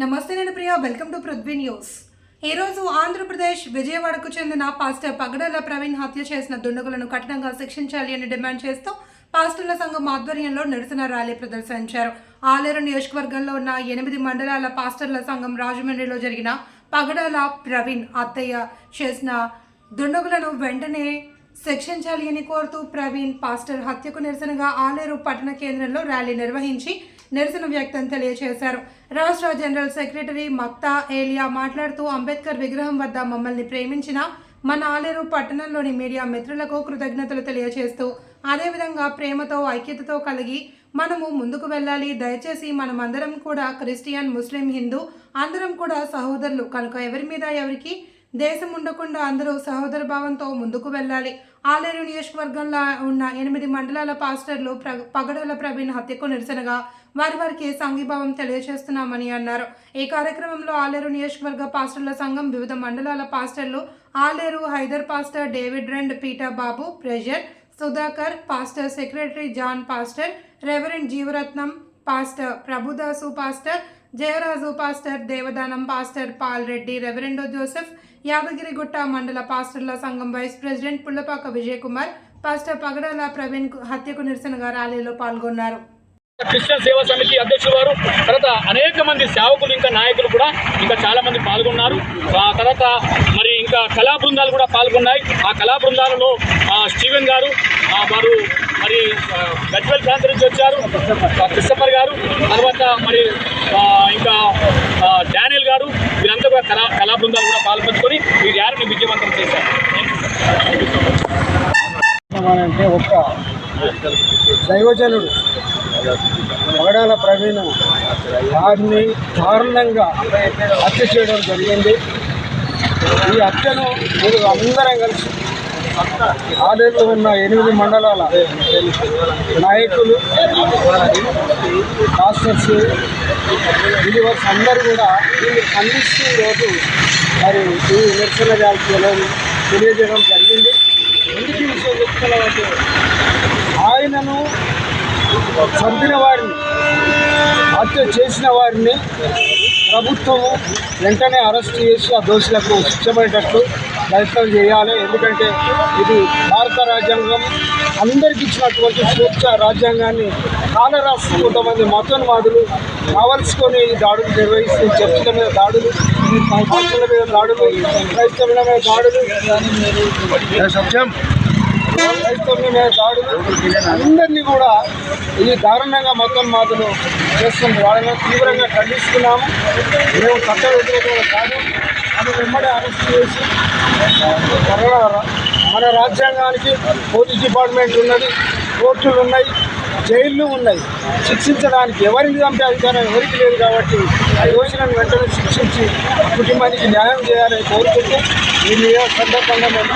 నమస్తే, నేను Priya. Welcome to Prithvi news. ఈరోజు ఆంధ్రప్రదేశ్ విజయవాడకు చెందిన పాస్టర్ పగడాల ప్రవీణ్ హత్య చేసిన దుండగులను కఠినంగా శిక్షించాలి అని డిమాండ్ చేస్తూ పాస్టర్ల సంఘం ఆధ్వర్యంలో నిరసన ర్యాలీ ప్రదర్శించారు. ఆలేరు నియోజకవర్గంలో ఉన్న 8 మండలాల పాస్టర్ల సంఘం రాజమండ్రిలో జరిగిన పగడాల ప్రవీణ్ హత్య చేసిన దుండగులను వెంటనే శిక్షించాలి అని కోరుతూ ప్రవీణ్ పాస్టర్ హత్యకు నిరసనగా ఆలేరు పట్టణ కేంద్రంలో ర్యాలీ నిర్వహించి నిరసన వ్యక్తం తెలియజేశారు. రాష్ట్ర జనరల్ సెక్రటరీ మక్తా ఏలియా మాట్లాడుతూ అంబేద్కర్ విగ్రహం వద్ద మమ్మల్ని ప్రేమించిన మన ఆలేరు పట్టణంలోని మీడియా మిత్రులకు కృతజ్ఞతలు తెలియజేస్తూ అదేవిధంగా ప్రేమతో ఐక్యతతో కలిగి మనము ముందుకు వెళ్ళాలి. దయచేసి మనమందరం కూడా క్రిస్టియన్, ముస్లిం, హిందూ అందరం కూడా సహోదరులు కనుక ఎవరి మీద ఎవరికి దేశం ఉండకుండా అందరూ సహోదర భావంతో ముందుకు వెళ్ళాలి. ఆలేరు నియోజకవర్గంలో ఉన్న 8 మండలాల పాస్టర్లు పగడాల ప్రవీణ్ హత్యకు నిరసనగా వారికి సంఘీభావం తెలియజేస్తున్నామని అన్నారు. ఈ కార్యక్రమంలో ఆలేరు నియోజకవర్గ పాస్టర్ల సంఘం వివిధ మండలాల పాస్టర్లు ఆలేరు హైదర్ పాస్టర్ డేవిడ్ రెండ్, పీటర్ బాబు, ప్రెజర్ Sudhakar, pastor secretary John pastor, reverend Jeevaratnam pastor, Prabhudasu pastor, Jayaraju pastor, Devadanam pastor Paul Reddy, రెవరెండో జోసెఫ్, యాదగిరిగుట్ట మండల పాస్టర్ల సంఘం vice president Pullapaka Vijay Kumar pastor Pagadala Praveen హత్యకు నిరసనగా ర్యాలీలో పాల్గొన్నారు. క్రిస్టియన్ సేవా సమితి అధ్యక్షులు వారు, తర్వాత అనేక మంది సేవకులు, ఇంకా నాయకులు కూడా ఇంకా చాలా మంది పాల్గొన్నారు. తర్వాత మరి ఇంకా కళా బృందాలు కూడా పాల్గొన్నాయి. ఆ కళా బృందాలలో స్టీవెన్ గారు వారు మరి గజ్వెల్ ప్రాంతం నుంచి వచ్చారు, క్రిస్టఫర్ గారు, తర్వాత మరి ఇంకా డానియల్ గారు, వీరంతా కూడా కళా బృందాలు కూడా పాల్పంచుకొని ఈ ర్యాలీని విజయవంతం చేశారు. అంటే ఒక దైవజనుడు పగడాల ప్రవీణ్ వారిని దారుణంగా హత్య చేయడం జరిగింది. ఈ హత్యను మీరు అందరం కలిసి ఆలేరులో ఉన్న 8 మండలాల నాయకులు, పాస్టర్స్, బిలీవర్స్ అందరూ కూడా దీన్ని ఖండిస్తూ ఈరోజు మరి ఈ నిరసన ర్యాలీలో తెలియజేయడం జరిగింది. ఎందుకు ఈ విషయం చెప్తున్నామంటే ఆయనను చంపిన వారిని, హత్య చేసిన వారిని ప్రభుత్వము వెంటనే అరెస్ట్ చేసి ఆ దోషులకు శిక్ష పడేటట్లు ప్రయత్నం చేయాలి. ఎందుకంటే ఇది భారత రాజ్యాంగం అందరికి ఇచ్చినటువంటి స్వేచ్ఛ రాజ్యాంగాన్ని కాలరాస్తూ కొంతమంది మతోన్మాదులు కావలసుకొని ఈ దాడులు నిర్వహిస్తూ చర్చిల మీద దాడులు, పాస్టర్ల మీద దాడులు, క్రైస్తవుల మీద దాడులు, క్రైస్తవుల మీద దాడులు అందరినీ కూడా ఈ దారుణంగా మతోన్మాదులు చేస్తుంది. వాళ్ళని తీవ్రంగా ఖండిస్తున్నాము. మేము చట్ట వ్యతిరేకంగా కాదు, అది వెంబడే అరెస్ట్ చేసి మన రాజ్యాంగానికి పోలీస్ డిపార్ట్మెంట్ ఉన్నది, కోర్టులు ఉన్నాయి, జైళ్ళు ఉన్నాయి. శిక్షించడానికి ఎవరిని చంపే అధికారం ఎవరికి లేదు. కాబట్టి ఆ దోషులను వెంటనే శిక్షించి కుటుంబానికి న్యాయం చేయాలని కోరుకుంటూ ఈ సందర్భంగా మేము